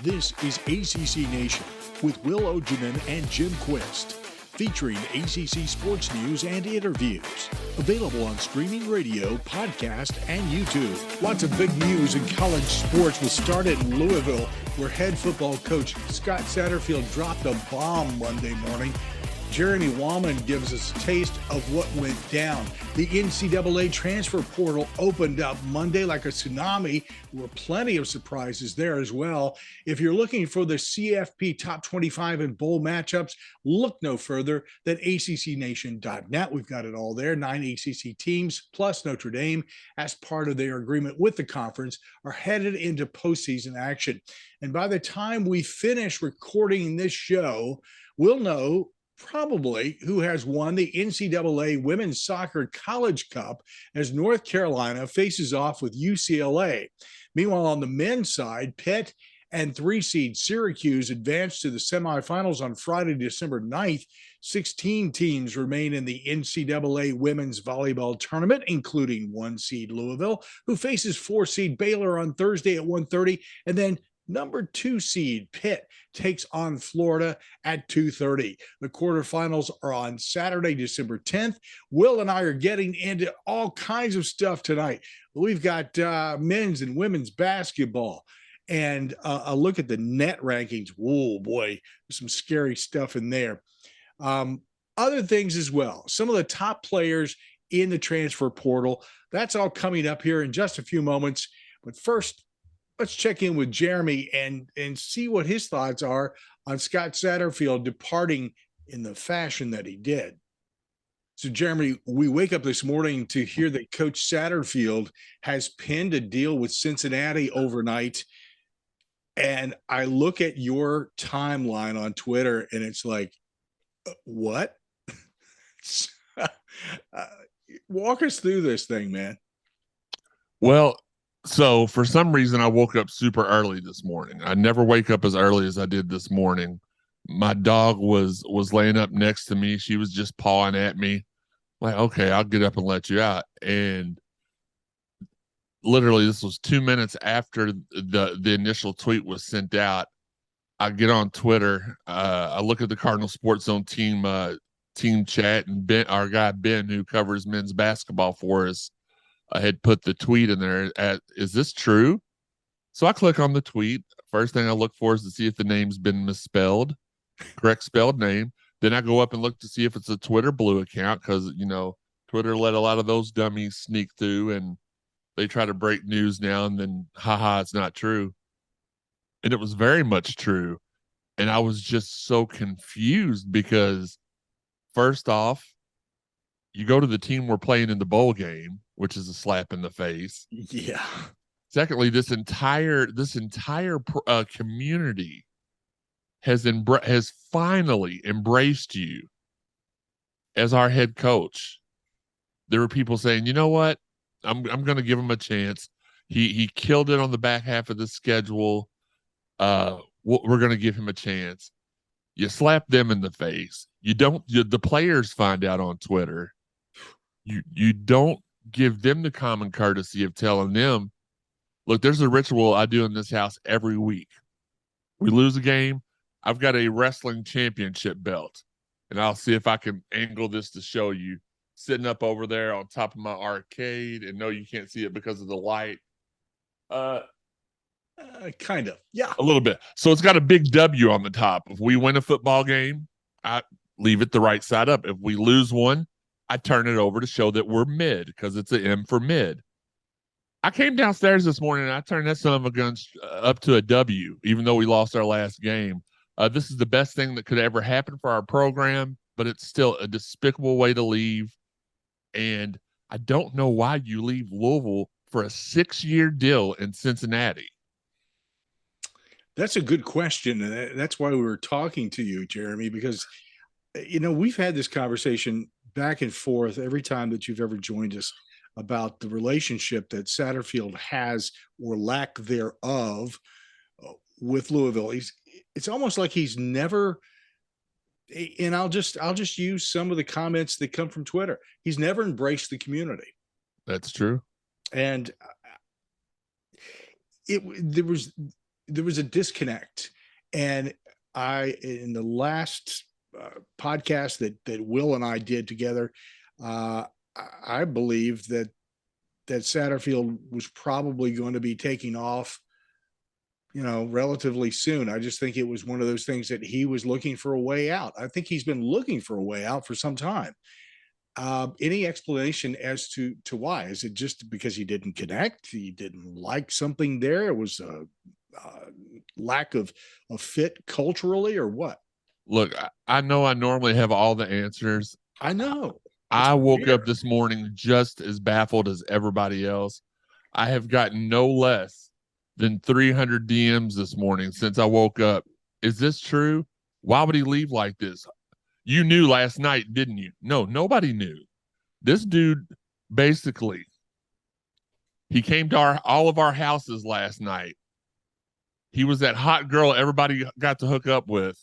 This is ACC Nation with Will Ogeman and Jim Quist, featuring ACC sports news and interviews. Available on streaming radio, podcast, and YouTube. Lots of big news in college sports. We'll start in Louisville, where head football coach Scott Satterfield dropped a bomb Monday morning. Jeremy Wallman gives us a taste of what went down. The NCAA transfer portal opened up Monday like a tsunami. There were plenty of surprises there as well. If you're looking for the CFP Top 25 and bowl matchups, look no further than ACCNation.net. We've got it all there. 9 ACC teams plus Notre Dame, as part of their agreement with the conference, are headed into postseason action. And by the time we finish recording this show, we'll know probably who has won the NCAA Women's Soccer College Cup as North Carolina faces off with UCLA. Meanwhile, on the men's side, Pitt and 3-seed Syracuse advanced to the semifinals on Friday, December 9th. 16 teams remain in the NCAA Women's Volleyball Tournament, including 1-seed Louisville, who faces 4-seed Baylor on Thursday at 1:30, and then number 2 seed Pitt takes on Florida at 2:30. The quarterfinals are on Saturday, December 10th. Will and I are getting into all kinds of stuff tonight. We've got men's and women's basketball and a look at the net rankings. Oh boy, there's some scary stuff in there. Other things as well. Some of the top players in the transfer portal. That's all coming up here in just a few moments. But first, let's check in with Jeremy and see what his thoughts are on Scott Satterfield departing in the fashion that he did. So, Jeremy, we wake up this morning to hear that Coach Satterfield has penned a deal with Cincinnati overnight. And I look at your timeline on Twitter, and it's like, what? Walk us through this thing, man. Well, so for some reason, I woke up super early this morning. I never wake up as early as I did this morning. My dog was laying up next to me. She was just pawing at me. Like, okay, I'll get up and let you out. And literally, this was 2 minutes after the initial tweet was sent out. I get on Twitter. I look at the Cardinal Sports Zone team chat, and Ben, our guy Ben, who covers men's basketball for us, I had put the tweet in there is this true? So I click on the tweet. First thing I look for is to see if the name's been misspelled, correct spelled name. Then I go up and look to see if it's a Twitter Blue account, because, you know, Twitter let a lot of those dummies sneak through and they try to break news now and then, haha, it's not true. And it was very much true. And I was just so confused because, first off, you go to the team we're playing in the bowl game, which is a slap in the face. Yeah. Secondly, this entire community has finally embraced you as our head coach. There were people saying, you know what, I'm going to give him a chance. He killed it on the back half of the schedule. We're going to give him a chance. You slap them in the face. The players find out on Twitter. You don't give them the common courtesy of telling them, look, there's a ritual I do in this house every week. We lose a game, I've got a wrestling championship belt, and I'll see if I can angle this to show you, sitting up over there on top of my arcade, and no, you can't see it because of the light. Kind of. Yeah. A little bit. So it's got a big W on the top. If we win a football game, I leave it the right side up. If we lose one, I turn it over to show that we're mid, because it's an M for mid. I came downstairs this morning and I turned that son of a gun up to a W, even though we lost our last game. This is the best thing that could ever happen for our program, but it's still a despicable way to leave. And I don't know why you leave Louisville for a 6-year deal in Cincinnati. That's a good question. And that's why we were talking to you, Jeremy, because, you know, we've had this conversation back and forth every time that you've ever joined us about the relationship that Satterfield has, or lack thereof, with Louisville. It's almost like he's never, and I'll just use some of the comments that come from Twitter. He's never embraced the community. That's true. And there was there was a disconnect. And in the last podcast that Will and I did together, I believe that Satterfield was probably going to be taking off, relatively soon. I just think it was one of those things that he was looking for a way out. I think he's been looking for a way out for some time. Any explanation as to why? Is it just because he didn't connect? He didn't like something there? It was a lack of fit culturally, or what? Look, I know I normally have all the answers. I know. I woke up this morning just as baffled as everybody else. I have gotten no less than 300 DMs this morning since I woke up. Is this true? Why would he leave like this? You knew last night, didn't you? No, nobody knew. This dude, basically, he came to all of our houses last night. He was that hot girl everybody got to hook up with,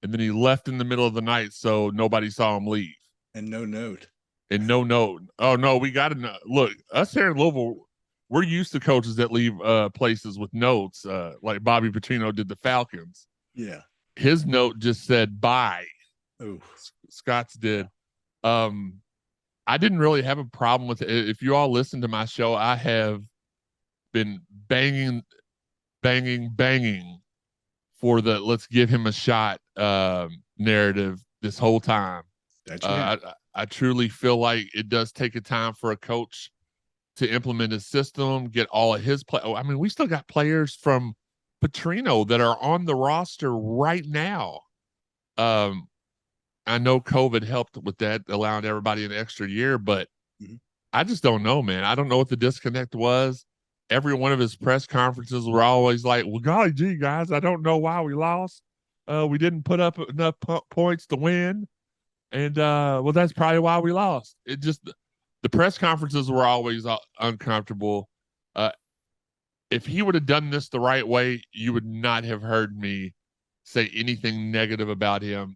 and then he left in the middle of the night so nobody saw him leave. And no note. And no note. Oh, no, we got to know. Look, us here in Louisville, we're used to coaches that leave places with notes, like Bobby Petrino did the Falcons. Yeah. His note just said, bye. Oh, Scott's did. I didn't really have a problem with it. If you all listen to my show, I have been banging for the let's give him a shot narrative this whole time. I truly feel like it does take a time for a coach to implement a system, get all of his play. I mean, we still got players from Petrino that are on the roster right now. I know COVID helped with that, allowing everybody an extra year, but I just don't know, man. I don't know what the disconnect was. Every one of his press conferences were always like, well, golly gee, guys, I don't know why we lost. We didn't put up enough points to win. And, well, that's probably why we lost. It just, the press conferences were always uncomfortable. If he would have done this the right way, you would not have heard me say anything negative about him.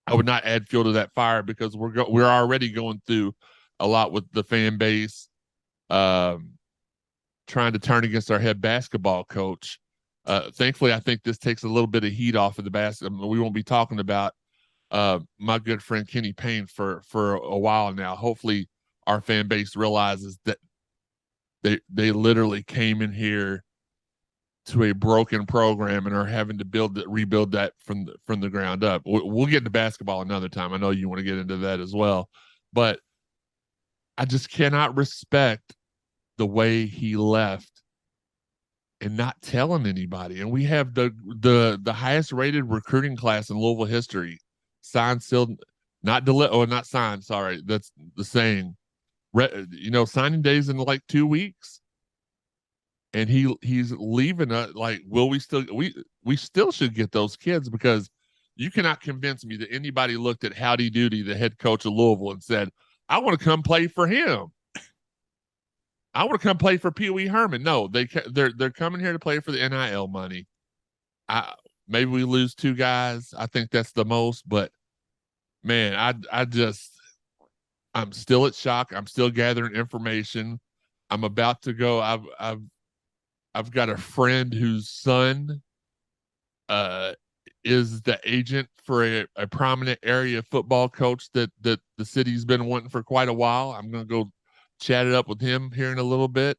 I would not add fuel to that fire because we're already going through a lot with the fan base, trying to turn against our head basketball coach. Thankfully, I think this takes a little bit of heat off of the basketball. We won't be talking about my good friend Kenny Payne for a while now. Hopefully, our fan base realizes that they literally came in here to a broken program and are having to rebuild that from the ground up. We'll get into basketball another time. I know you want to get into that as well, but I just cannot respect the way he left and not telling anybody. And we have the highest rated recruiting class in Louisville history. Signed, sealed, not signed. Sorry, that's the saying. Signing days in like 2 weeks. And he's leaving us. Like, will we still should get those kids, because you cannot convince me that anybody looked at Howdy Doody, the head coach of Louisville, and said, I want to come play for him. I want to come play for Pee Wee Herman. No, they're coming here to play for the NIL money. Maybe we lose 2 guys. I think that's the most, but man, I'm still at shock. I'm still gathering information. I'm about to go. I've got a friend whose son is the agent for a prominent area football coach that the city's been wanting for quite a while. I'm going to go chat it up with him here in a little bit.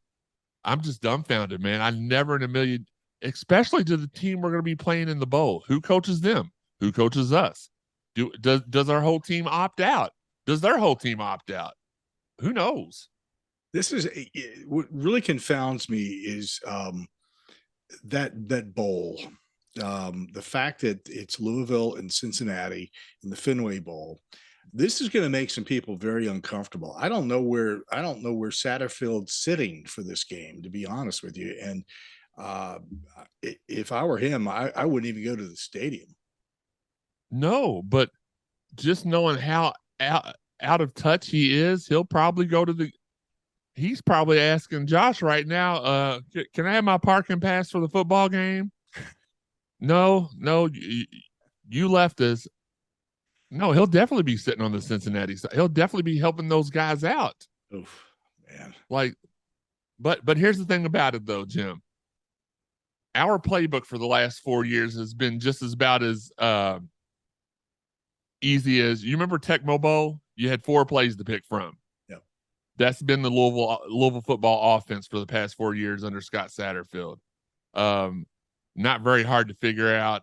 I'm just dumbfounded, man. I never in a million, especially to the team we're going to be playing in the bowl. Who coaches them? Who coaches us? Does our whole team opt out? Does their whole team opt out? Who knows? This is what really confounds me is that bowl. The fact that it's Louisville and Cincinnati in the Fenway Bowl. This is going to make some people very uncomfortable. I don't know where Satterfield's sitting for this game, to be honest with you. And if I were him, I wouldn't even go to the stadium. No, but just knowing how out of touch he is, he'll probably go to he's probably asking Josh right now, can I have my parking pass for the football game? No, you left us. No, he'll definitely be sitting on the Cincinnati side. He'll definitely be helping those guys out. Oof, man. Like, but here's the thing about it though, Jim. our playbook for the last 4 years has been just as about as easy as you remember Tecmo Bowl. You had 4 plays to pick from. Yeah, that's been the Louisville football offense for the past 4 years under Scott Satterfield. Not very hard to figure out.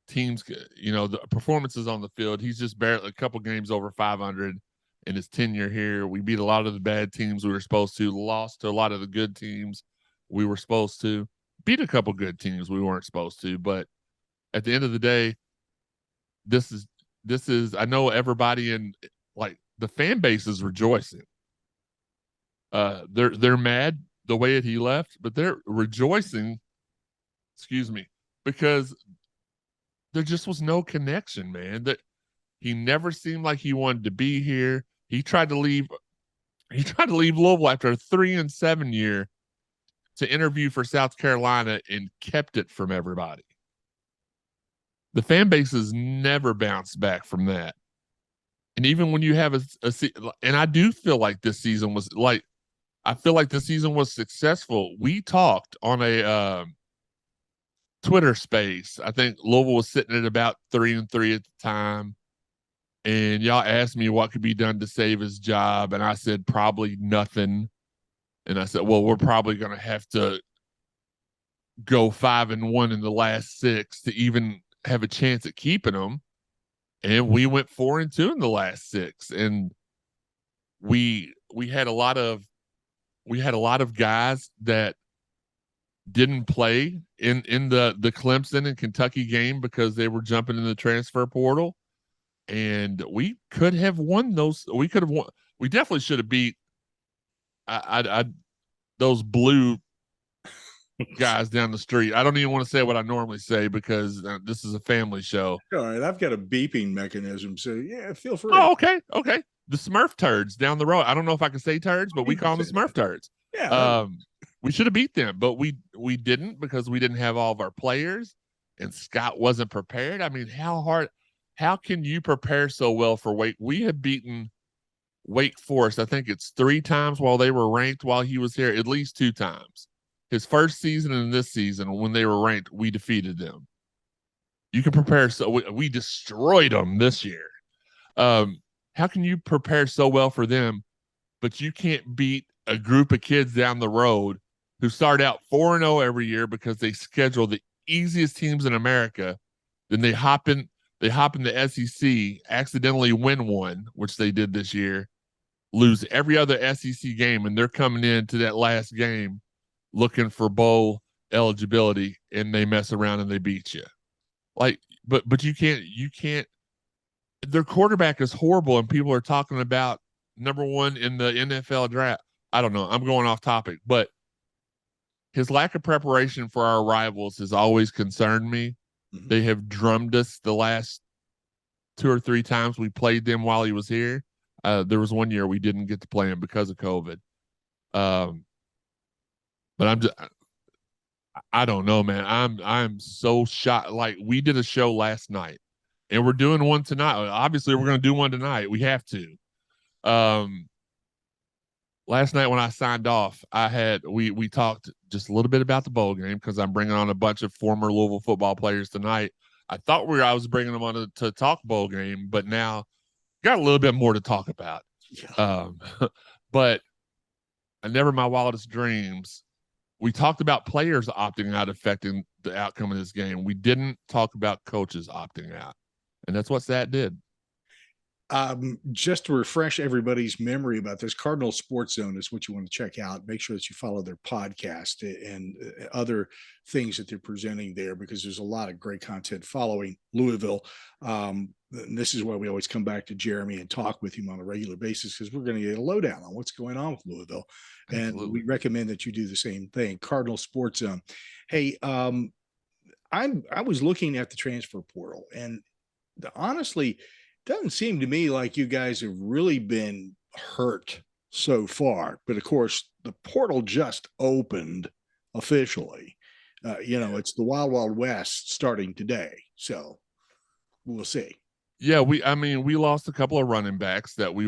Teams, the performances on the field. He's just barely a couple games over 500 in his tenure here. We beat a lot of the bad teams we were supposed to, lost to a lot of the good teams we were supposed to, beat a couple good teams we weren't supposed to. But at the end of the day, this is I know everybody in like the fan base is rejoicing. They're mad the way that he left, but they're rejoicing, because there just was no connection, man. That he never seemed like he wanted to be here. He tried to leave Louisville after a 3-7 year to interview for South Carolina and kept it from everybody. The fan base has never bounced back from that. And even when you have and I do feel like this season was like, I feel like the season was successful. We talked on a Twitter space. I think Louisville was sitting at about 3-3 at the time. And y'all asked me what could be done to save his job. And I said, probably nothing. And I said, well, we're probably going to have to go 5-1 in the last 6 to even have a chance at keeping him. And we went 4-2 in the last 6. And we had a lot of guys that didn't play in the Clemson and Kentucky game because they were jumping in the transfer portal. And we could have won those. We could have won. We definitely should have beat those blue guys down the street. I don't even want to say what I normally say because this is a family show. All right, I've got a beeping mechanism, so yeah, feel free. Oh, okay. The Smurf turds down the road. I don't know if I can say turds, but we call them the Smurf turds. Yeah. We should have beat them, but we didn't because we didn't have all of our players, and Scott wasn't prepared. I mean, how can you prepare so well for Wake? We have beaten Wake Forest, I think it's 3 times while they were ranked while he was here, at least 2 times. His first season and this season, when they were ranked, we defeated them. You can prepare so we destroyed them this year. How can you prepare so well for them, but you can't beat a group of kids down the road who start out 4-0 every year because they schedule the easiest teams in America, then they hop in the SEC, accidentally win one, which they did this year, lose every other SEC game, and they're coming into that last game looking for bowl eligibility, and they mess around and they beat you. Like, but you can't. Their quarterback is horrible, and people are talking about number 1 in the NFL draft. I don't know. I'm going off topic, but his lack of preparation for our rivals has always concerned me. Mm-hmm. They have drummed us the last 2 or 3 times we played them while he was here. There was one year we didn't get to play him because of COVID. But I don't know, man. I'm so shocked. Like, we did a show last night, and we're doing one tonight. Obviously, we're going to do one tonight. We have to. Last night when I signed off, we talked just a little bit about the bowl game because I'm bringing on a bunch of former Louisville football players tonight. I thought I was bringing them on to talk bowl game, but now got a little bit more to talk about. Yeah. But never my wildest dreams. We talked about players opting out affecting the outcome of this game. We didn't talk about coaches opting out, and that's what Sat did. Just to refresh everybody's memory about this, Cardinal Sports Zone is what you want to check out. Make sure that you follow their podcast and other things that they're presenting there, because there's a lot of great content following Louisville. And this is why we always come back to Jeremy and talk with him on a regular basis, because we're going to get a lowdown on what's going on with Louisville. Absolutely. And we recommend that you do the same thing. Cardinal Sports Zone. Hey, I was looking at the transfer portal, and honestly, doesn't seem to me like you guys have really been hurt so far. But of course, the portal just opened officially. It's the Wild Wild West starting today. So we'll see. Yeah, we lost a couple of running backs that we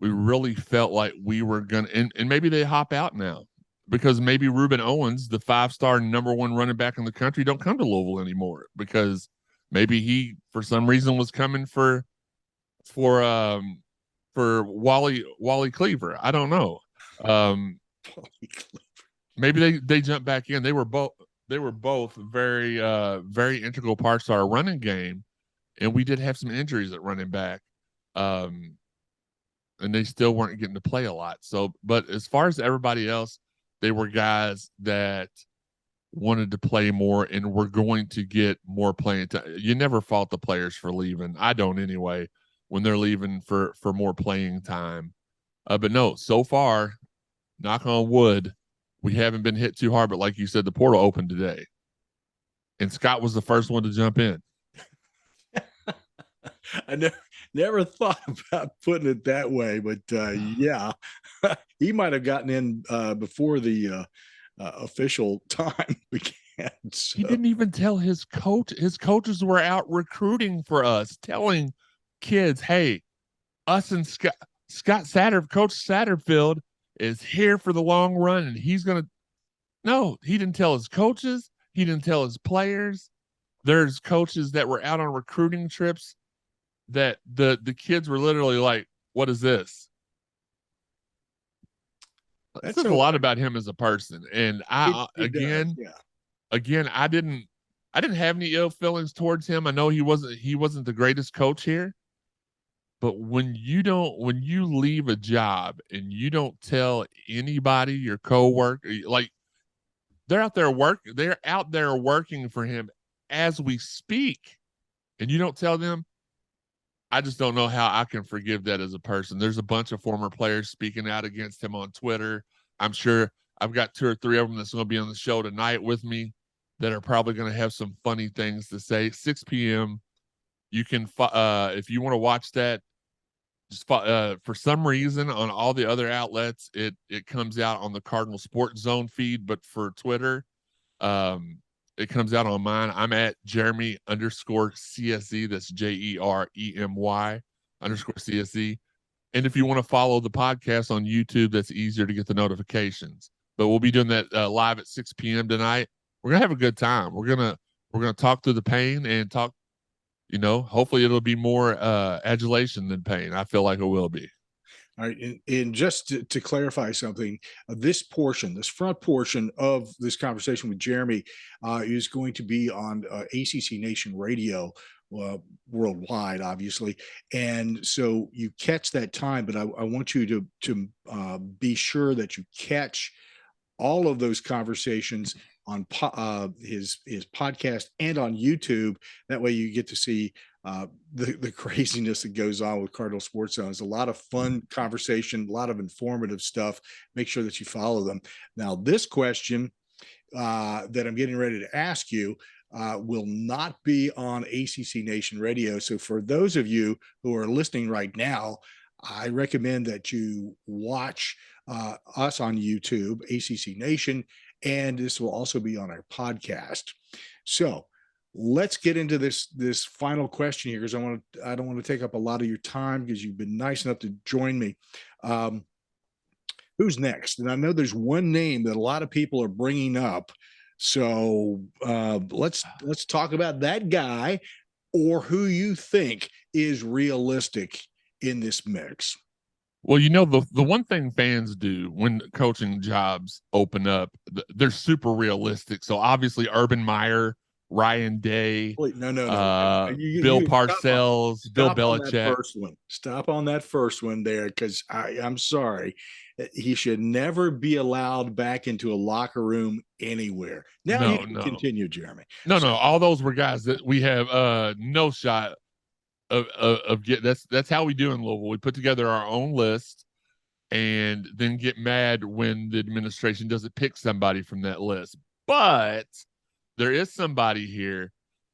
really felt like we were gonna, and maybe they hop out now. because maybe Reuben Owens, the 5-star number 1 running back in the country, don't come to Louisville anymore because maybe he, for some reason, was coming for Wally Cleaver. I don't know. Maybe they jumped back in. They were both very very integral parts to our running game, and we did have some injuries at running back. And they still weren't getting to play a lot. So, but as far as everybody else, they were guys that wanted to play more and were going to get more playing time. You never fault the players for leaving. I don't anyway, when they're leaving for more playing time. But no, so far, knock on wood, we haven't been hit too hard. But like you said, the portal opened today. And Scott was the first one to jump in. I never thought about putting it that way, but yeah, he might have gotten in before the official time began. So. He didn't even tell his coach. His coaches were out recruiting for us, telling kids, "Hey, us and Coach Satterfield is here for the long run, and he's gonna." No, he didn't tell his coaches. He didn't tell his players. There's coaches that were out on recruiting trips that the kids were literally like, "What is this?" That says a lot about him as a person. And again, I didn't have any ill feelings towards him. I know he wasn't the greatest coach here, but when you leave a job and you don't tell anybody, your coworker, like they're out there working for him as we speak, and you don't tell them, I just don't know how I can forgive that as a person. There's a bunch of former players speaking out against him on Twitter. I'm sure I've got 2 or 3 of them that's going to be on the show tonight with me that are probably going to have some funny things to say. 6 p.m. You can, if you want to watch that, just for some reason on all the other outlets, it comes out on the Cardinal Sports Zone feed, but for Twitter, it comes out on mine. I'm at Jeremy_CSE. That's JEREMY_CSE. And if you want to follow the podcast on YouTube, that's easier to get the notifications. But we'll be doing that live at 6 p.m. tonight. We're gonna have a good time. We're gonna talk through the pain and talk. Hopefully it'll be more adulation than pain. I feel like it will be. All right, and just to clarify something, this front portion of this conversation with Jeremy is going to be on ACC Nation Radio worldwide, obviously. And so you catch that time, but I want you to be sure that you catch all of those conversations on his podcast and on YouTube. That way you get to see the craziness that goes on with Cardinal Sports Zone. It's a lot of fun conversation, a lot of informative stuff. Make sure that you follow them. Now, this question that I'm getting ready to ask you will not be on ACC Nation Radio. So for those of you who are listening right now, I recommend that you watch us on YouTube, ACC Nation, and this will also be on our podcast. So let's get into this final question here, because I don't want to take up a lot of your time, because you've been nice enough to join me. Who's next? And I know there's one name that a lot of people are bringing up. So let's talk about that guy, or who you think is realistic in this mix. Well, the one thing fans do when coaching jobs open up, they're super realistic. So obviously Urban Meyer, Ryan Day, no. Bill Parcells, Bill Belichick. Stop on that first one there, because I'm sorry. He should never be allowed back into a locker room anywhere. Now you can continue, Jeremy. No, all those were guys that we have no shot of get. That's how we do in Louisville. We put together our own list and then get mad when the administration doesn't pick somebody from that list. But there is somebody here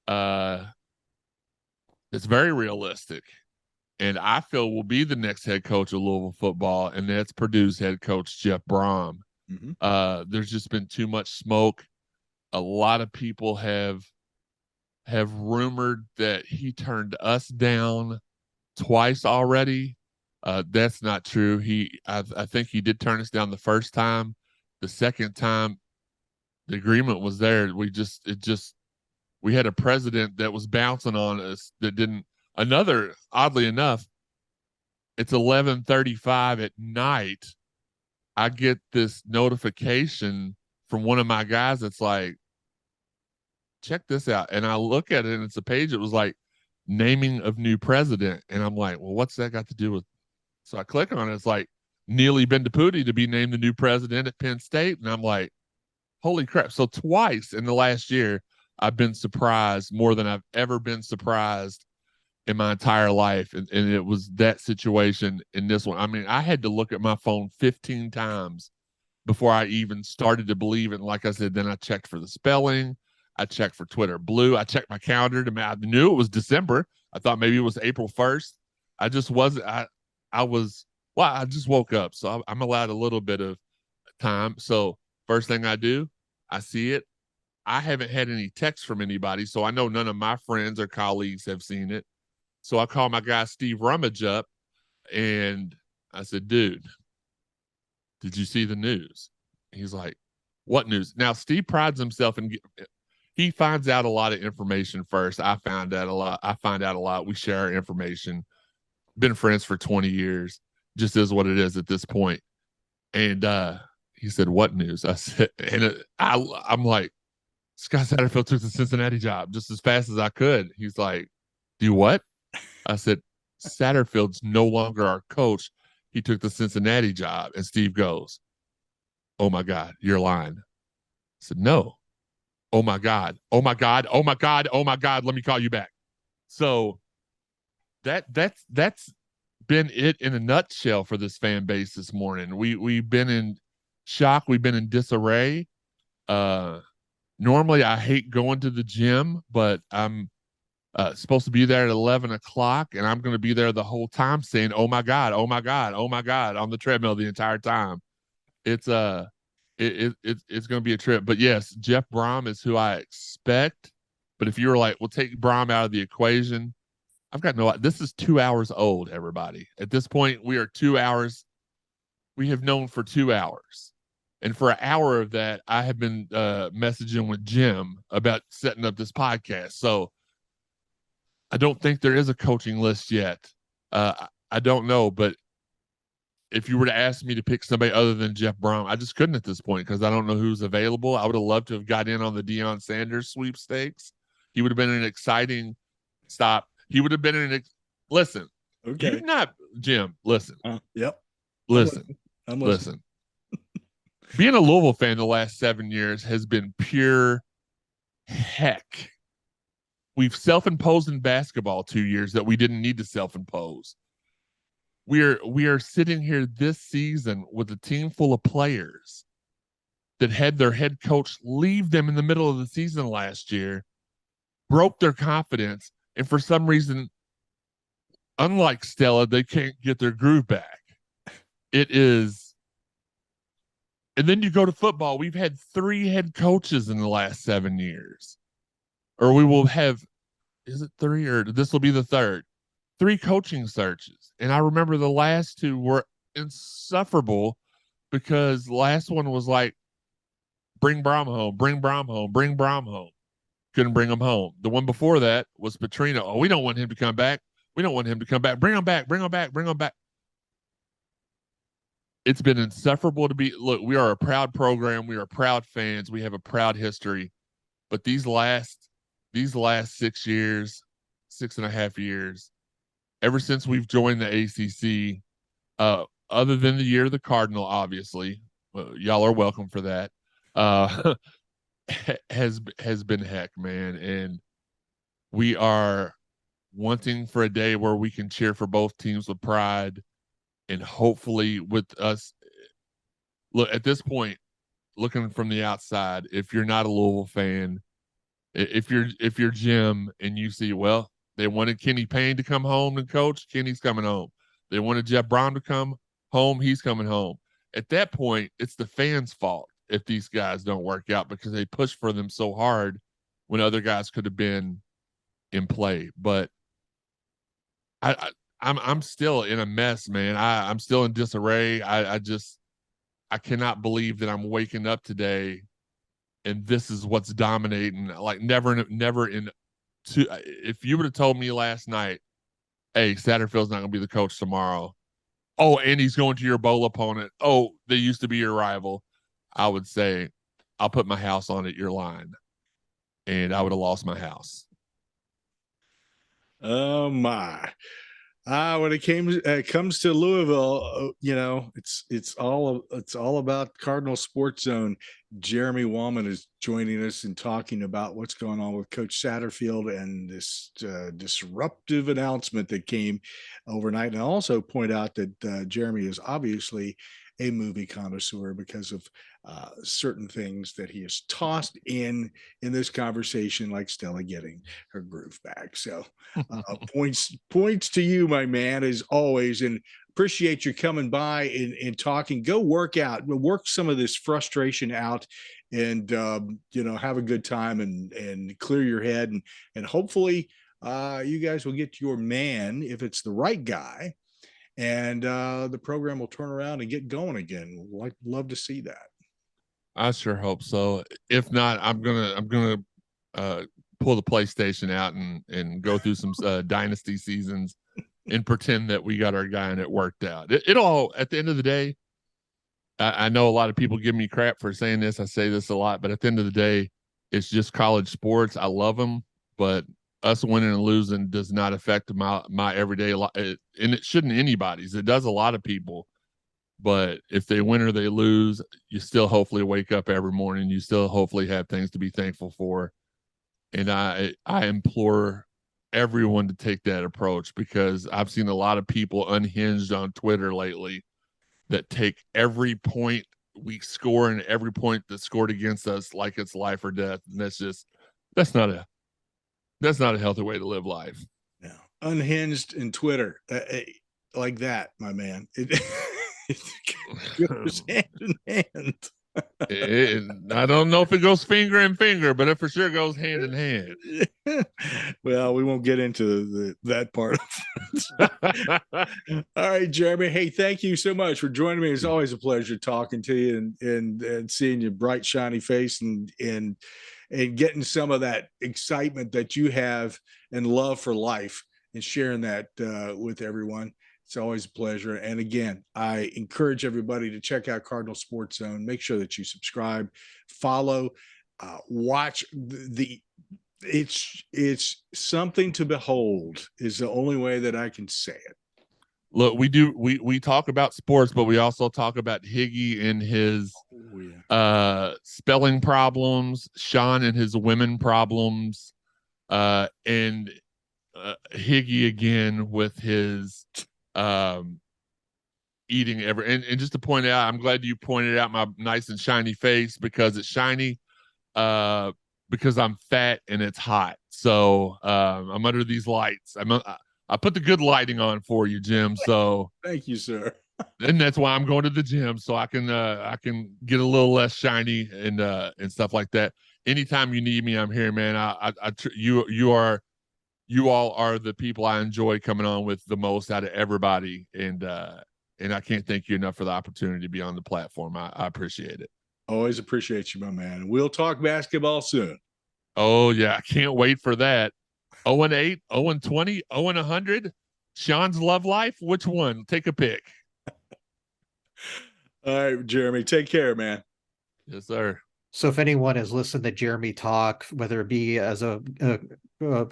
that's very realistic, and I feel will be the next head coach of Louisville football, and that's Purdue's head coach, Jeff Brom. Mm-hmm. There's just been too much smoke. A lot of people have rumored that he turned us down twice already. That's not true. I think he did turn us down the first time. The second time the agreement was there, we had a president that was bouncing on us that didn't. Oddly enough, it's 11:35 at night. I get this notification from one of my guys that's like, check this out. And I look at it and it's a page that was like naming of new president. And I'm like, well, what's that got to do with? So I click on it. It's like Neely Bendapudi to be named the new president at Penn State. And I'm like, holy crap. So twice in the last year, I've been surprised more than I've ever been surprised in my entire life. And it was that situation in this one. I mean, I had to look at my phone 15 times before I even started to believe it. And like I said, then I checked for the spelling. I checked for Twitter Blue. I checked my calendar I knew it was December. I thought maybe it was April 1st. I just wasn't. I just woke up. So I'm allowed a little bit of time. So first thing I do, I see it. I haven't had any texts from anybody. So I know none of my friends or colleagues have seen it. So I called my guy, Steve Rummage, up and I said, dude, did you see the news? He's like, what news? Now, Steve prides himself in he finds out a lot of information first. I find out a lot. We share our information. Been friends for 20 years. Just is what it is at this point. And he said, what news? I said, and I'm like, Scott Satterfield took the Cincinnati job just as fast as I could. He's like, do what? I said, Satterfield's no longer our coach. He took the Cincinnati job. And Steve goes, oh my God, you're lying. I said, no. Oh my God. Oh my God. Oh my God. Oh my God. Let me call you back. So that's been it in a nutshell for this fan base this morning. We've been in shock. We've been in disarray. Normally I hate going to the gym, but I'm supposed to be there at 11 o'clock and I'm going to be there the whole time saying, oh my God, oh my God, oh my God, on the treadmill the entire time. It's it's going to be a trip. But yes, Jeff Brom is who I expect. But if you were like, well, take Brom out of the equation, I've got this is 2 hours old, everybody. At this point, we are 2 hours. We have known for 2 hours. And for an hour of that, I have been messaging with Jim about setting up this podcast. So I don't think there is a coaching list yet. I don't know, but if you were to ask me to pick somebody other than Jeff Brom, I just couldn't at this point because I don't know who's available. I would have loved to have got in on the Deion Sanders sweepstakes. He would have been an exciting stop. He would have been listen. Okay. You've not, Jim, listen. Yep. Listen. I'm listening. Being a Louisville fan the last 7 years has been pure heck. We've self-imposed in basketball 2 years that we didn't need to self-impose. We are sitting here this season with a team full of players that had their head coach leave them in the middle of the season last year, broke their confidence, and for some reason, unlike Stella, they can't get their groove back. It is. And then you go to football. We've had 3 head coaches in the last 7 years. Or we will have, is it 3 or this will be the 3rd? 3 coaching searches. And I remember the last 2 were insufferable because the last one was like, bring Brom home, bring Brom home, bring Brom home. Couldn't bring him home. The one before that was Petrino. Oh, we don't want him to come back. We don't want him to come back. Bring him back, bring him back, bring him back. It's been insufferable to be. Look, we are a proud program. We are proud fans. We have a proud history. But these last 6 years, 6.5 years, ever since we've joined the ACC, other than the year of the Cardinal, obviously, y'all are welcome for that, has been heck, man. And we are wanting for a day where we can cheer for both teams with pride and hopefully with us. Look, at this point, looking from the outside, if you're not a Louisville fan, if you're Jim and you see, well, they wanted Kenny Payne to come home and coach, Kenny's coming home. They wanted Jeff Brown to come home, he's coming home. At that point, it's the fans' fault if these guys don't work out because they push for them so hard when other guys could have been in play. But I'm still in a mess, man. I'm still in disarray. I I cannot believe that I'm waking up today and this is what's dominating. Like never in two. If you would have told me last night, hey, Satterfield's not going to be the coach tomorrow. Oh, and he's going to your bowl opponent. Oh, they used to be your rival. I would say, I'll put my house on it. You're lying. And I would have lost my house. Oh my. When it comes to Louisville, it's all about Cardinal Sports Zone. Jeremy Wallman is joining us and talking about what's going on with Coach Satterfield and this disruptive announcement that came overnight. And I also point out that Jeremy is obviously a movie connoisseur because of certain things that he has tossed in this conversation, like Stella getting her groove back. So points to you, my man, as always, and appreciate you coming by and talking. Go work some of this frustration out, and have a good time and clear your head, and hopefully you guys will get your man if it's the right guy, and the program will turn around and get going again. Love to see that. I sure hope so. If not, I'm gonna pull the PlayStation out and go through some dynasty seasons and pretend that we got our guy and it worked out. It all, at the end of the day, I know a lot of people give me crap for saying this. I say this a lot, but at the end of the day, it's just college sports. I love them, but us winning and losing does not affect my everyday life, and it shouldn't anybody's. It does a lot of people. But if they win or they lose, you still hopefully wake up every morning. You still hopefully have things to be thankful for. And I implore everyone to take that approach, because I've seen a lot of people unhinged on Twitter lately that take every point we score and every point that's scored against us like it's life or death. And that's not a healthy way to live life. Yeah. Unhinged in Twitter like that, my man. It goes hand in hand. I don't know if it goes finger in finger, but it for sure goes hand in hand. Well, we won't get into that part of it. All right, Jeremy. Hey, thank you so much for joining me. It's always a pleasure talking to you and seeing your bright, shiny face and getting some of that excitement that you have and love for life and sharing that with everyone. It's always a pleasure. And again, I encourage everybody to check out Cardinal Sports Zone. Make sure that you subscribe, follow, watch it's something to behold is the only way that I can say it. Look, we talk about sports, but we also talk about Higgy and his spelling problems, Sean and his women problems, and Higgy again with his eating and just to point out, I'm glad you pointed out my nice and shiny face, because it's shiny because I'm fat and it's hot. So I'm under these lights. I put the good lighting on for you, Jim. So thank you, sir. And that's why I'm going to the gym, so I can get a little less shiny and stuff like that. Anytime you need me, I'm here, man. You all are the people I enjoy coming on with the most out of everybody, and I can't thank you enough for the opportunity to be on the platform. I appreciate it. Always appreciate you, my man. We'll talk basketball soon. Oh yeah, I can't wait for that. 0-8, 0-20, 0-100. Sean's love life. Which one? Take a pick. All right, Jeremy. Take care, man. Yes, sir. So if anyone has listened to Jeremy talk, whether it be as a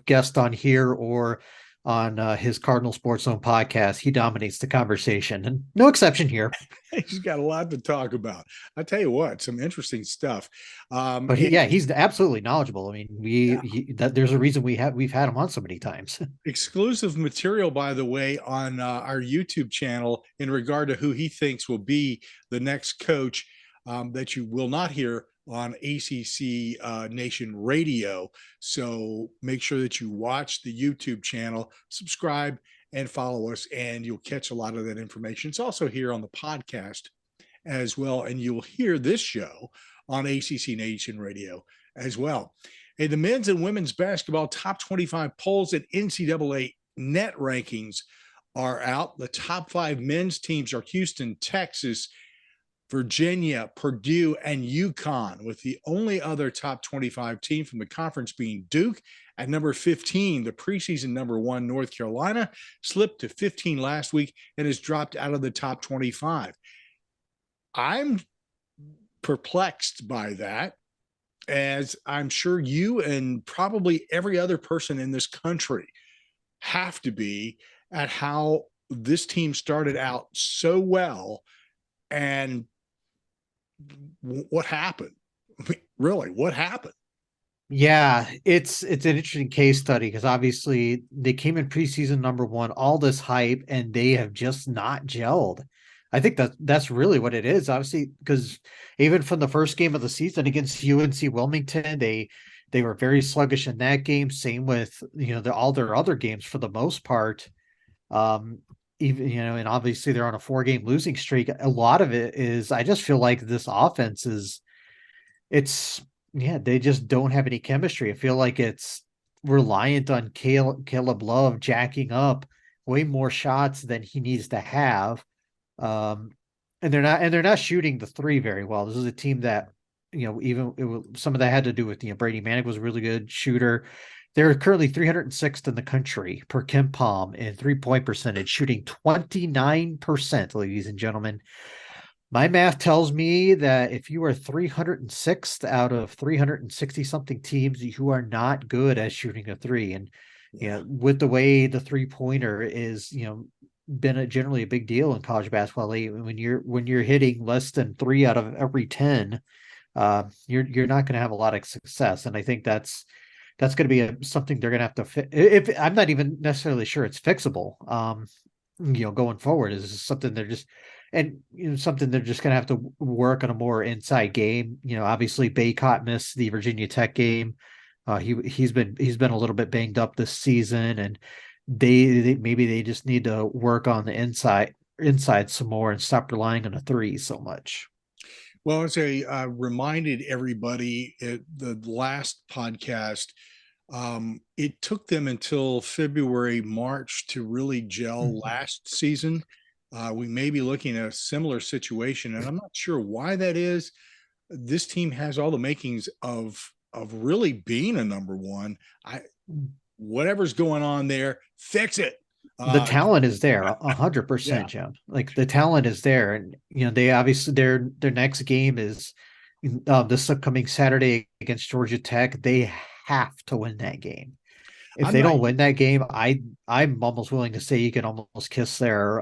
guest on here or on his Cardinal Sports Zone podcast, he dominates the conversation, and no exception here. He's got a lot to talk about. I tell you what, some interesting stuff. But he's absolutely knowledgeable. I mean, there's a reason we've had him on so many times. Exclusive material, by the way, on our YouTube channel in regard to who he thinks will be the next coach that you will not hear on ACC Nation Radio. So make sure that you watch the YouTube channel, subscribe, and follow us, and you'll catch a lot of that information. It's also here on the podcast as well, and you'll hear this show on ACC Nation Radio as well. Hey, the men's and women's basketball top 25 polls and NCAA net rankings are out. The top 5 men's teams are Houston, Texas, Virginia, Purdue, and UConn, with the only other top 25 team from the conference being Duke. At number 15, the preseason number 1, North Carolina, slipped to 15 last week and has dropped out of the top 25. I'm perplexed by that, as I'm sure you and probably every other person in this country have to be, at how this team started out so well and what happened. I mean, really, what happened? Yeah, it's an interesting case study because obviously they came in preseason number 1, all this hype, and they have just not gelled. I think that's really what it is. Obviously, because even from the first game of the season against UNC Wilmington, they were very sluggish in that game. Same with all their other games for the most part. Even and obviously they're on a 4-game losing streak. A lot of it is, I just feel like this offense is, it's yeah, they just don't have any chemistry. I feel like it's reliant on Caleb Love jacking up way more shots than he needs to have. Um, and they're not shooting the three very well. This is a team that, some of that had to do with, Brady Manick was a really good shooter. They're currently 306th in the country per KenPom in 3-point percentage, shooting 29%, ladies and gentlemen. My math tells me that if you are 306th out of 360 something teams, you are not good at shooting a three. And with the way the 3-pointer is, been generally a big deal in college basketball lately, when you're hitting less than 3 out of every 10, you're not going to have a lot of success. And I think that's going to be something they're going to have to fit. If I'm not even necessarily sure it's fixable, going forward, is something they're just, and something they're just going to have to work on a more inside game. Obviously Baycott missed the Virginia Tech game. He's been a little bit banged up this season, and they maybe they just need to work on the inside some more and stop relying on a three so much. Well, as I reminded everybody at the last podcast, it took them until February, March to really gel last season. We may be looking at a similar situation, and I'm not sure why that is. This team has all the makings of really being a number one. Whatever's going on there, fix it. The talent is there 100%, Jim. Like, the talent is there, and they obviously their next game is this upcoming Saturday against Georgia Tech. They have to win that game. If they don't win that game, I'm almost willing to say you can almost kiss their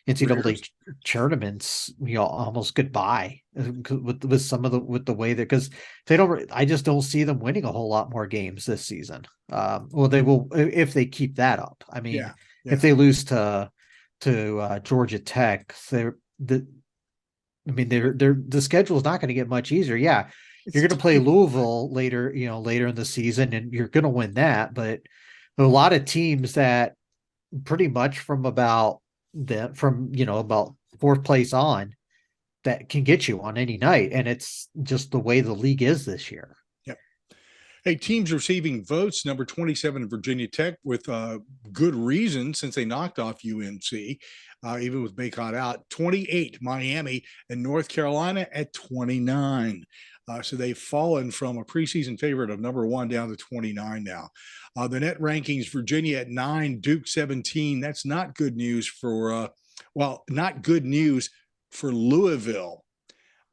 NCAA tournaments, almost goodbye with some of the way that, because they don't. I just don't see them winning a whole lot more games this season. Well, they will if they keep that up. I mean, if they lose to Georgia Tech, the schedule is not going to get much easier. Yeah, you're going to play Louisville later in the season, and you're going to win that. But a lot of teams that pretty much from about fourth place on, that can get you on any night, and it's just the way the league is this year. Hey, teams receiving votes: number 27, Virginia Tech, with good reason, since they knocked off UNC, even with Baycott out. 28, Miami, and North Carolina at 29. So they've fallen from a preseason favorite of number 1 down to 29 now. The net rankings: Virginia at 9, Duke 17. That's not good news for, not good news for Louisville.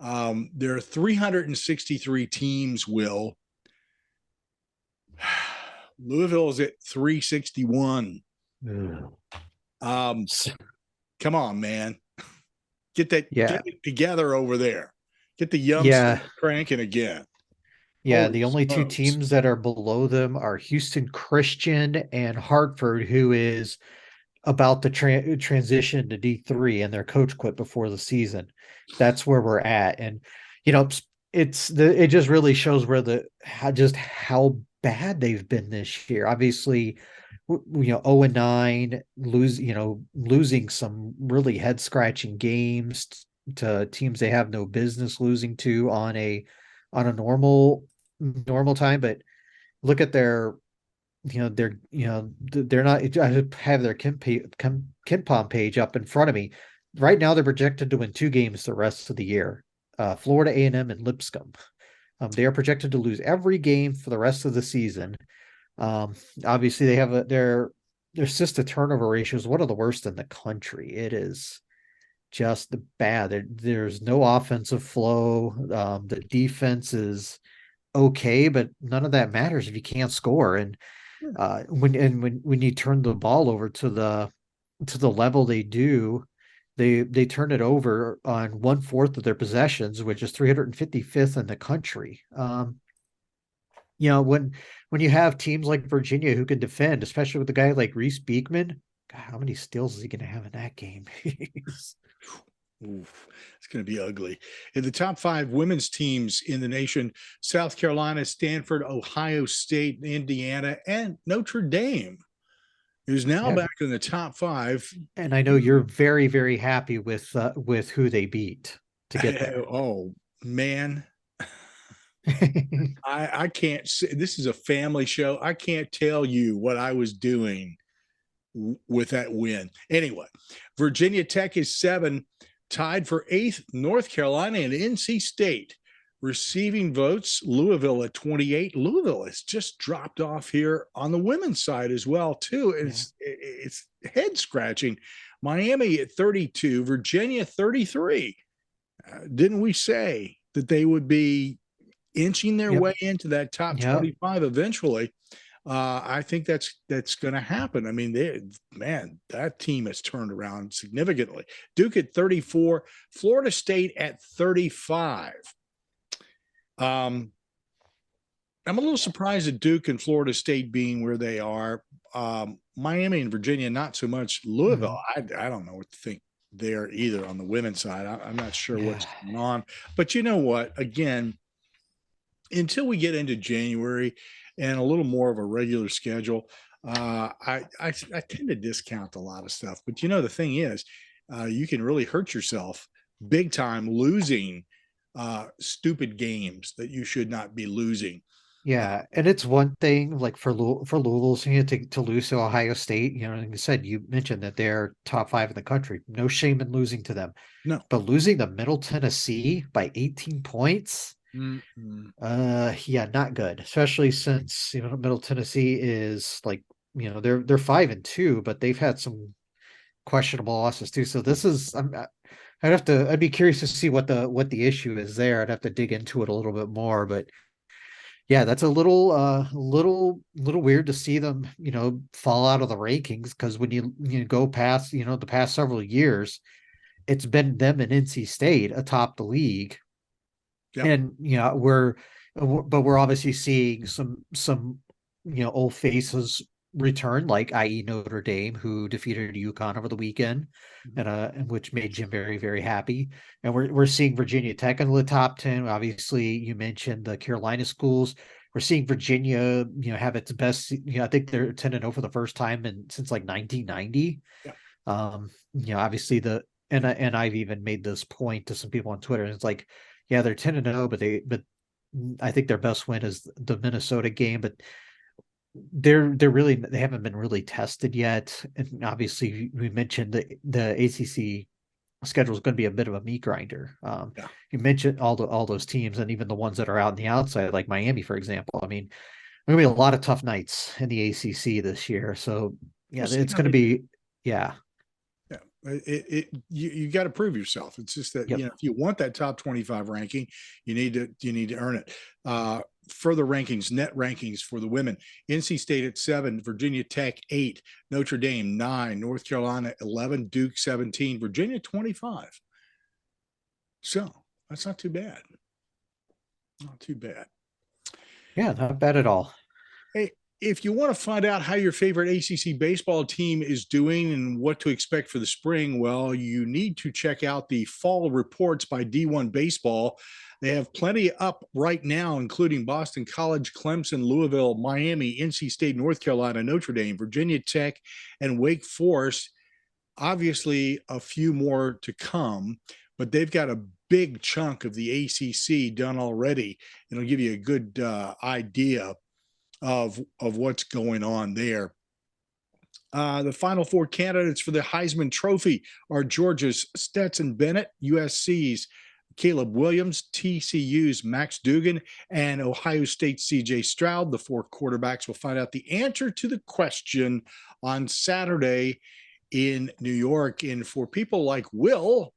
There are 363 teams, Will. Louisville is at 361. Come on, man. Get it together over there. Get the yums cranking again. Yeah, holy the only smokes. 2 teams that are below them are Houston Christian and Hartford, who is about to transition to D3, and their coach quit before the season. That's where we're at. And it just really shows how bad they've been this year. Obviously, 0-9, losing some really head scratching games to teams they have no business losing to on a normal time. But look at they're not. I have their KenPom page up in front of me. right now they're projected to win 2 games the rest of the year. Florida A&M and Lipscomb. They are projected to lose every game for the rest of the season. Obviously, they have their assist to turnover ratio is one of the worst in the country. It is just bad. There's no offensive flow. The defense is okay, but none of that matters if you can't score. And when you turn the ball over to the level they do, they turn it over on 1/4 of their possessions, which is 355th in the country. When you have teams like Virginia who can defend, especially with a guy like Reese Beekman, God, how many steals is he going to have in that game? Oof, it's going to be ugly. In the top 5 women's teams in the nation, South Carolina, Stanford, Ohio State, Indiana, and Notre Dame is now back in the top 5. And I know you're very, very happy with who they beat to get there. Oh man, I can't say, this is a family show. I can't tell you what I was doing with that win. Anyway, Virginia Tech is 7, tied for 8th. North Carolina and NC State receiving votes. Louisville at 28. Louisville has just dropped off here on the women's side as well too. It's head scratching. Miami at 32. Virginia 33. Didn't we say that they would be inching their way into that top 25 eventually? I think that's going to happen. I mean, that team has turned around significantly. Duke at 34, Florida State at 35. I'm a little surprised at Duke and Florida State being where they are. Miami and Virginia, not so much. Louisville, I don't know what to think there either on the women's side. I'm not sure what's going on. But you know what? Again, until we get into January and a little more of a regular schedule, I tend to discount a lot of stuff. But the thing is, you can really hurt yourself big time losing stupid games that you should not be losing. Yeah, and it's one thing like for Louisville to lose to Ohio State. Like you said, you mentioned that they're top 5 in the country. No shame in losing to them. No, but losing to Middle Tennessee by 18 points. Not good, especially since Middle Tennessee is like they're 5-2, but they've had some questionable losses too. So this is I'd be curious to see what the issue is there. I'd have to dig into it a little bit more, but yeah, that's a little weird to see them fall out of the rankings, because when you go past the past several years, it's been them and NC State atop the league. Yep. And we're obviously seeing some old faces return, like i.e. Notre Dame, who defeated UConn over the weekend, and which made Jim very, very happy. And we're seeing Virginia Tech in the top 10. Obviously, you mentioned the Carolina schools. We're seeing Virginia, have its best. I think they're 10-0 for the first time since like 1990. Yeah. Obviously and I've even made this point to some people on Twitter. And it's like, yeah, they're 10-0, but I think their best win is the Minnesota game. But they haven't been really tested yet. And obviously, we mentioned the ACC schedule is going to be a bit of a meat grinder. You mentioned all those teams, and even the ones that are out on the outside, like Miami, for example. I mean, there's going to be a lot of tough nights in the ACC this year. So yeah, it's going to be you got to prove yourself. It's just that if you want that top 25 ranking, you need to earn it. Further rankings, net rankings for the women: NC State at 7, Virginia Tech 8, Notre Dame 9, North Carolina 11, Duke 17, Virginia 25. So that's not too bad. Not too bad. Yeah, not bad at all. Hey, if you want to find out how your favorite ACC baseball team is doing and what to expect for the spring, well, you need to check out the fall reports by D1 Baseball. They have plenty up right now, including Boston College, Clemson, Louisville, Miami, NC State, North Carolina, Notre Dame, Virginia Tech, and Wake Forest. Obviously, a few more to come, but they've got a big chunk of the ACC done already. It'll give you a good idea of what's going on there. The final four candidates for the Heisman Trophy are Georgia's Stetson Bennett, USC's Caleb Williams, TCU's Max Duggan, and Ohio State's CJ Stroud. The four quarterbacks will find out the answer to the question on Saturday in New York. And for people like Will,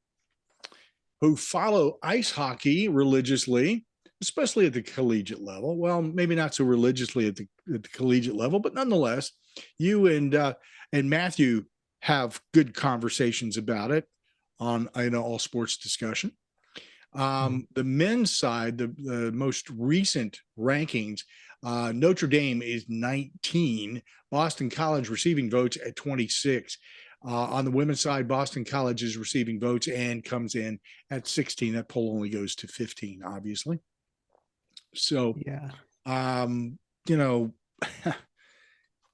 who follow ice hockey religiously, especially at the collegiate level, well, maybe not so religiously at the collegiate level, but nonetheless, you and Matthew have good conversations about it on All Sports Discussion. The men's side, the most recent rankings, Notre Dame is 19, Boston College receiving votes at 26. On the women's side, Boston College is receiving votes and comes in at 16. That poll only goes to 15, obviously. So, yeah, you know,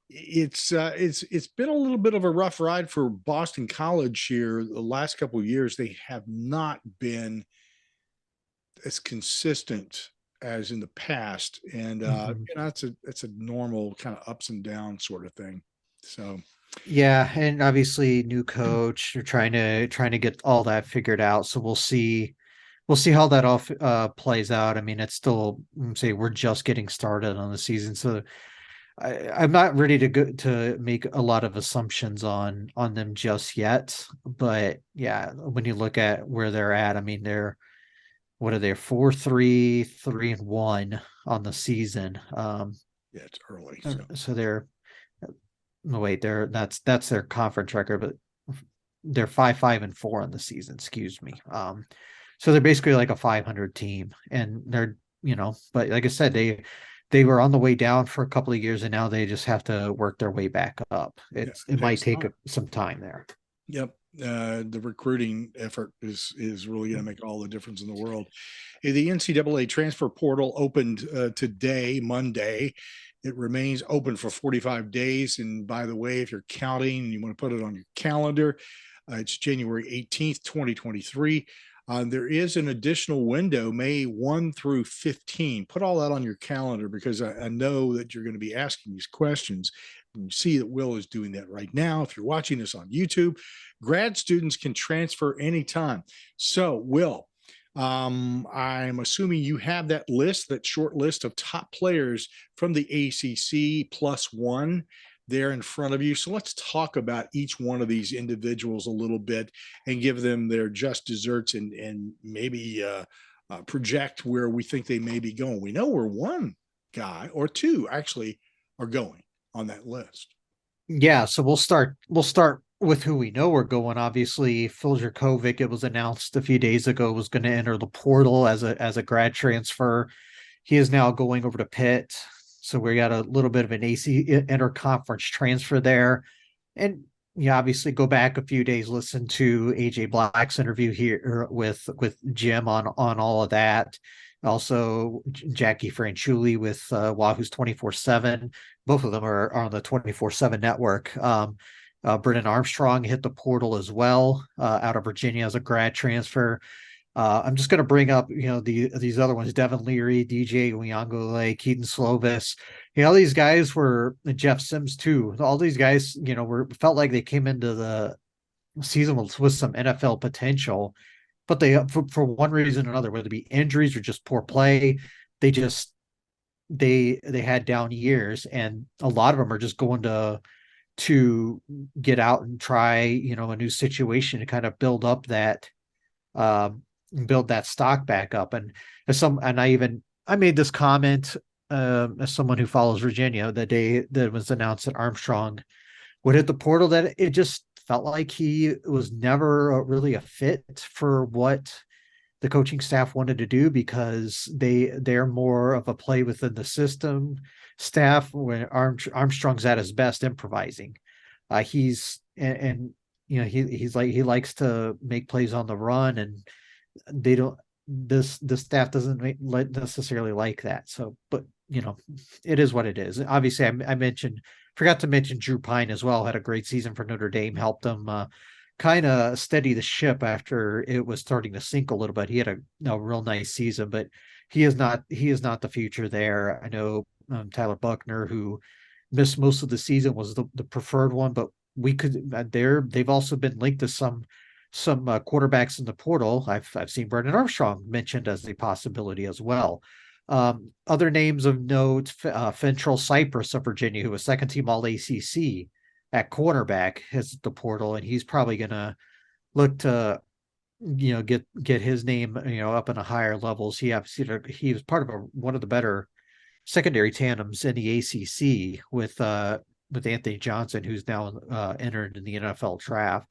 it's been a little bit of a rough ride for Boston College here. The last couple of years, they have not been as consistent as in the past, and it's a normal kind of ups and downs sort of thing. So yeah, and obviously new coach, you're trying to get all that figured out. So we'll see how that all plays out. I mean, it's still, say, we're just getting started on the season, so I'm not ready to make a lot of assumptions on them just yet. But yeah, when you look at where they're at, I mean, what are they, 4-3, 3-1 on the season? Yeah, it's early. So they're that's their conference record, but they're 5-5-4 on the season. Excuse me. So they're basically like a 500 team, and they're, but like I said, they were on the way down for a couple of years, and now they just have to work their way back up. It might take some time there. Yep. The recruiting effort is really going to make all the difference in the world. The NCAA transfer portal opened today, Monday. It remains open for 45 days. And by the way, if you're counting, you want to put it on your calendar, it's January 18th, 2023. There is an additional window, May 1 through 15. Put all that on your calendar, because I know that you're going to be asking these questions. You see that Will is doing that right now. If you're watching this on YouTube, grad students can transfer anytime. So, Will, I'm assuming you have that list, that short list of top players from the ACC +1 there in front of you. So let's talk about each one of these individuals a little bit and give them their just desserts, and maybe project where we think they may be going. We know where one guy or two actually are going on that list. Yeah, so we'll start with who we know we're going. Obviously, Phil Jurkovec, it was announced a few days ago, was going to enter the portal as a grad transfer. He is now going over to Pitt. So we got a little bit of an AC interconference transfer there. And obviously go back a few days, listen to AJ Black's interview here with Jim on all of that. Also Jackie Franchuli with Wahoo's 24/7. Both of them are on the 24/7 network. Brennan Armstrong hit the portal as well, out of Virginia as a grad transfer. I'm just going to bring up, these other ones: Devin Leary, DJ Uyangole, Keaton Slovis. These guys were Jeff Sims too. All these guys, felt like they came into the season with some NFL potential, but they, for one reason or another, whether it be injuries or just poor play, they had down years, and a lot of them are just going to get out and try, a new situation to kind of build up that. Build that stock back up. And I made this comment as someone who follows Virginia the day that was announced that Armstrong would hit the portal, that it just felt like he was never really a fit for what the coaching staff wanted to do, because they're more of a play within the system staff, when Armstrong's at his best improvising. He likes to make plays on the run, and the staff doesn't necessarily like that. So, but it is what it is. Obviously, I forgot to mention Drew Pine as well. Had a great season for Notre Dame, helped them kind of steady the ship after it was starting to sink a little bit. He had a real nice season, but he is not the future there. I know Tyler Buckner, who missed most of the season, was the preferred one, but they've also been linked to some quarterbacks in the portal. I've seen Brendan Armstrong mentioned as a possibility as well. Other names of note: Fentrell Cypress of Virginia, who was second team All ACC at cornerback, has the portal, and he's probably going to look to get his name up in a higher levels. He was part of one of the better secondary tandems in the ACC with Anthony Johnson, who's now entered in the NFL draft.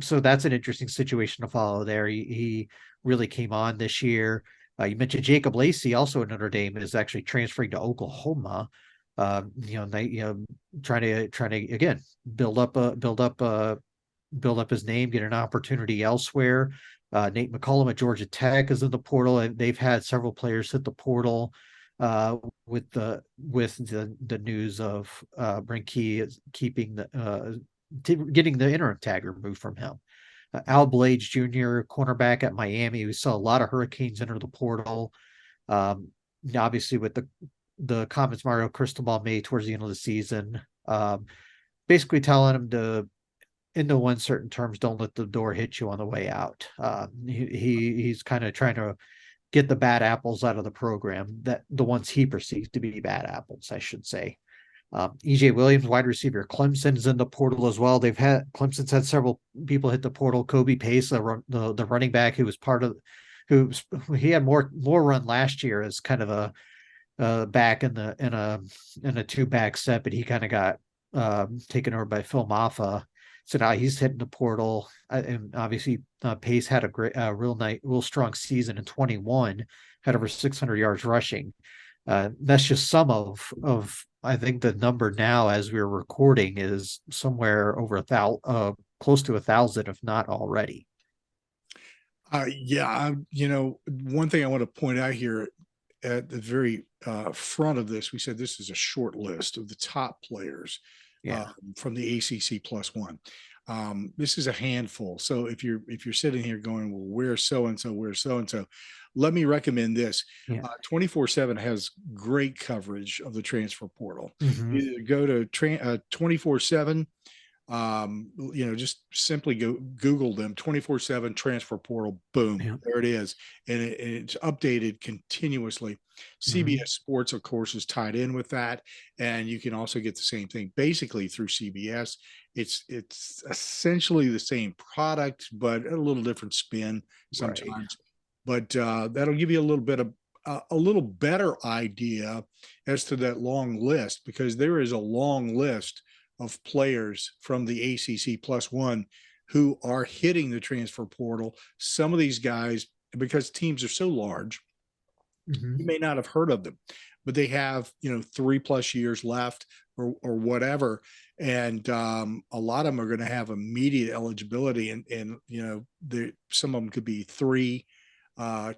So that's an interesting situation to follow there. He really came on this year. You mentioned Jacob Lacey, also at Notre Dame, is actually transferring to Oklahoma. Trying to again build up his name, get an opportunity elsewhere. Nate McCollum at Georgia Tech is in the portal, and they've had several players hit the portal. With the news of Brinke getting the interim tag removed from him. Al Blades Jr., cornerback at Miami. We saw a lot of Hurricanes enter the portal. Obviously, with the comments Mario Cristobal made towards the end of the season, basically telling him to, in no uncertain terms, don't let the door hit you on the way out. He's kind of trying to get the bad apples out of the program, that the ones he perceives to be bad apples, I should say. EJ Williams, wide receiver, Clemson's in the portal as well. Clemson's had several people hit the portal. Kobe Pace, the running back, who he had more run last year as kind of a back in a two back set, but he kind of got taken over by Phil Maffa. So now he's hitting the portal, and obviously Pace had a great, real strong season in 21, had over 600 yards rushing. That's just some of I think the number now as we're recording is somewhere over 1,000, close to 1,000, if not already. One thing I want to point out here at the very front of this, we said this is a short list of the top players. From the ACC plus one. This is a handful. So if you're sitting here going, well, where's so-and-so, where's so-and-so, let me recommend this. 24/7 has great coverage of the transfer portal. You go to 24/7, just simply Google them, 24/7 transfer portal, boom, there it is. And it's updated continuously. CBS Sports, of course, is tied in with that. And you can also get the same thing basically through CBS. It's essentially the same product, but a little different spin sometimes. Right. But that'll give you a little bit of a little better idea as to that long list, because there is a long list of players from the ACC plus one who are hitting the transfer portal. Some of these guys, because teams are so large, you may not have heard of them, but they have, 3+ years left or whatever. And a lot of them are going to have immediate eligibility. And some of them could be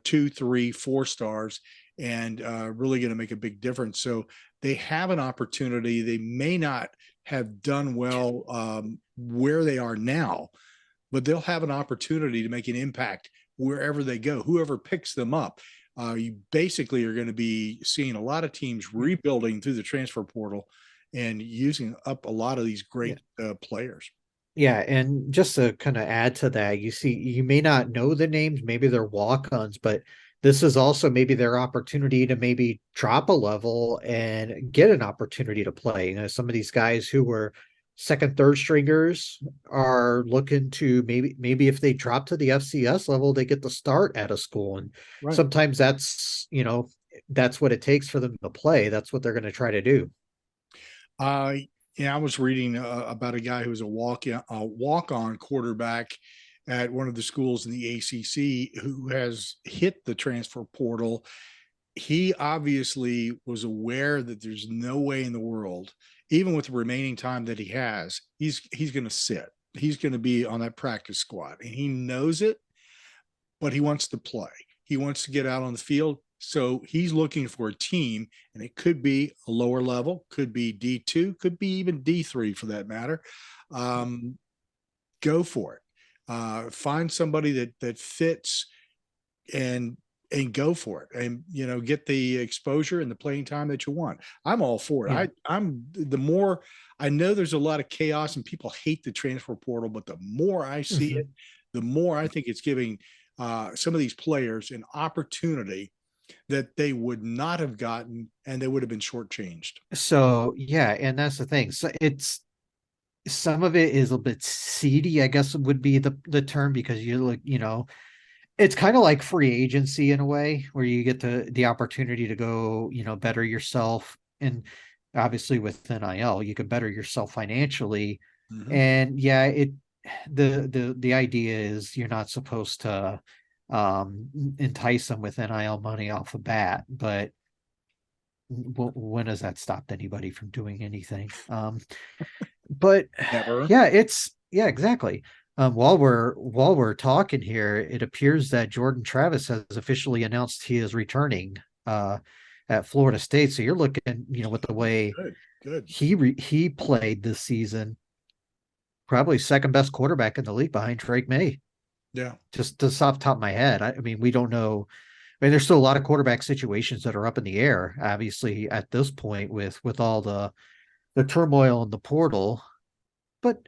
2, 3, 4 stars and really going to make a big difference. So they have an opportunity. They may not have done well where they are now, but they'll have an opportunity to make an impact wherever they go, whoever picks them up. You basically are going to be seeing a lot of teams rebuilding through the transfer portal and using up a lot of these great players. Yeah, and just to kind of add to that, you may not know the names, maybe they're walk-ons, but this is also maybe their opportunity to maybe drop a level and get an opportunity to play. Some of these guys who were second, third stringers are looking to maybe if they drop to the FCS level, they get to start at a school. And sometimes that's what it takes for them to play. That's what they're going to try to do. I was reading about a guy who was a walk-on quarterback at one of the schools in the ACC who has hit the transfer portal. He obviously was aware that there's no way in the world, even with the remaining time that he has, he's going to sit. He's going to be on that practice squad, and he knows it, but he wants to play. He wants to get out on the field. So he's looking for a team, and it could be a lower level, could be D2, could be even D3 for that matter. Go for it. Find somebody that fits and and go for it, and get the exposure and the playing time that you want. I'm all for it. Yeah. I'm the more I know there's a lot of chaos and people hate the transfer portal, but the more I see it, the more I think it's giving some of these players an opportunity that they would not have gotten, and they would have been shortchanged. So yeah, and that's the thing. So some of it is a bit seedy, I guess would be the term, because you look, it's kind of like free agency in a way, where you get the opportunity to go, better yourself. And obviously with NIL, you can better yourself financially. Mhm. And yeah, the idea is you're not supposed to entice them with NIL money off the bat, but when has that stopped anybody from doing anything? But Never. yeah, exactly. While we're talking here, it appears that Jordan Travis has officially announced he is returning at Florida State. So you're looking, with the way Good. he played this season, probably second best quarterback in the league behind Drake May. Yeah. Just off the top of my head. I mean, we don't know. I mean, there's still a lot of quarterback situations that are up in the air, obviously, at this point with all the turmoil in the portal. But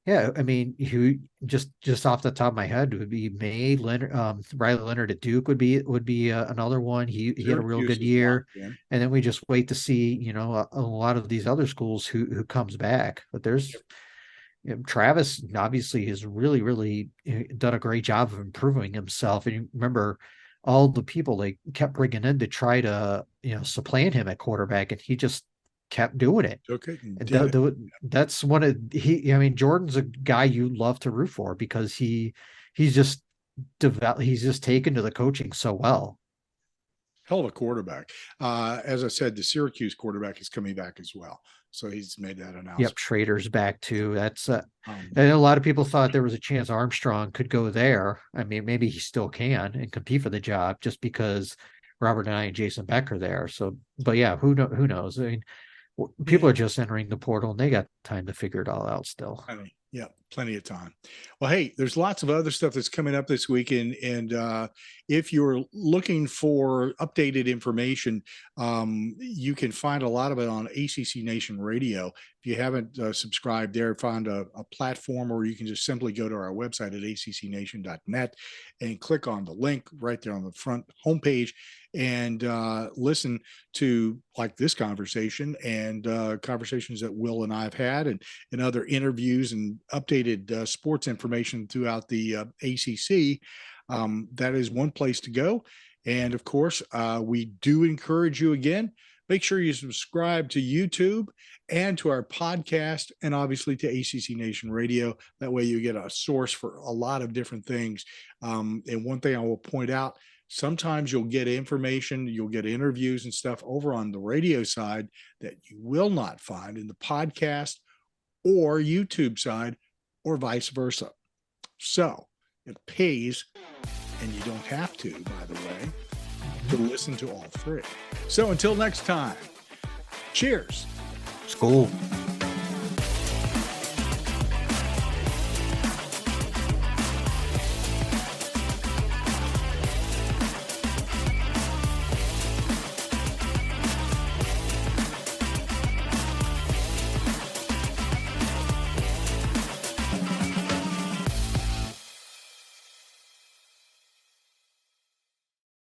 yeah, I mean, who just off the top of my head would be May Leonard, Riley Leonard at Duke would be another one. He had a real good year, and then we just wait to see a lot of these other schools who comes back. But there's Travis obviously has really done a great job of improving himself. And you remember all the people they kept bringing in to try to supplant him at quarterback, and he just kept doing it. Okay. That's one of I mean, Jordan's a guy you love to root for, because he's just taken to the coaching so well. Hell of a quarterback. As I said, the Syracuse quarterback is coming back as well. So he's made that announcement. Yep, Schrader's back too. That's and a lot of people thought there was a chance Armstrong could go there. I mean, maybe he still can and compete for the job, just because Robert Nye and Jason Beck are there. So, but yeah, who knows? I mean, people are just entering the portal, and they got time to figure it all out still. I mean, yeah, plenty of time. Well, hey, there's lots of other stuff that's coming up this weekend, and if you're looking for updated information, you can find a lot of it on ACC Nation Radio. If you haven't subscribed there, find a platform, or you can just simply go to our website at accnation.net and click on the link right there on the front homepage, and listen to like this conversation and conversations that Will and I have had, and other interviews and updated sports information throughout the ACC. That is one place to go. And of course, we do encourage you again, make sure you subscribe to YouTube and to our podcast, and obviously to ACC Nation Radio. That way you get a source for a lot of different things. And one thing I will point out, sometimes you'll get information, you'll get interviews and stuff over on the radio side that you will not find in the podcast or YouTube side, or vice versa. So it pays, and you don't have to, by the way, to listen to all three. So until next time, cheers. School.